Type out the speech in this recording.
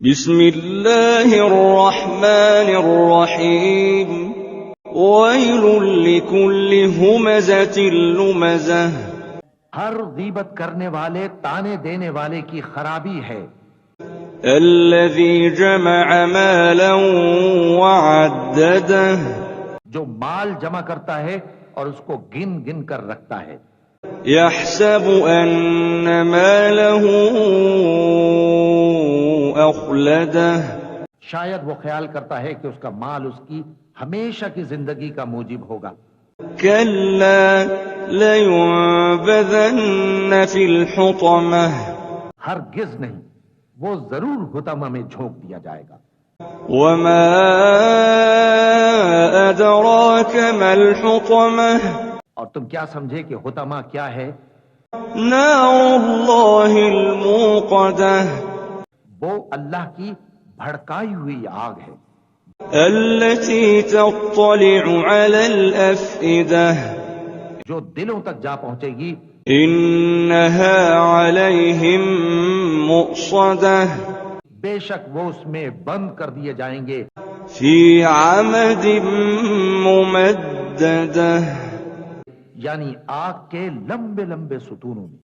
بسم اللہ الرحمن الرحیم ویل لکل ہمزۃ لمزہ، ہر غیبت کرنے والے تانے دینے والے کی خرابی ہے۔ الذی جمع مالا وعددہ، جو مال جمع کرتا ہے اور اس کو گن گن کر رکھتا ہے۔ یحسب ان مالہ اخلدہ، شاید وہ خیال کرتا ہے کہ اس کا مال اس کی ہمیشہ کی زندگی کا موجب ہوگا۔ کلا لینبذن فی الحطمہ، ہرگز نہیں، وہ ضرور حطمہ میں جھونک دیا جائے گا۔ وما ادراک ما الحطمہ، اور تم کیا سمجھے کہ حطمہ کیا ہے؟ نار اللہ الموقدہ، وہ اللہ کی بھڑکائی ہوئی آگ ہے۔ التي تطلع على الافئدہ، جو دلوں تک جا پہنچے گی۔ انها علیہم مؤصدہ، بے شک وہ اس میں بند کر دیے جائیں گے۔ فی عمد ممددہ، یعنی آگ کے لمبے لمبے ستونوں میں۔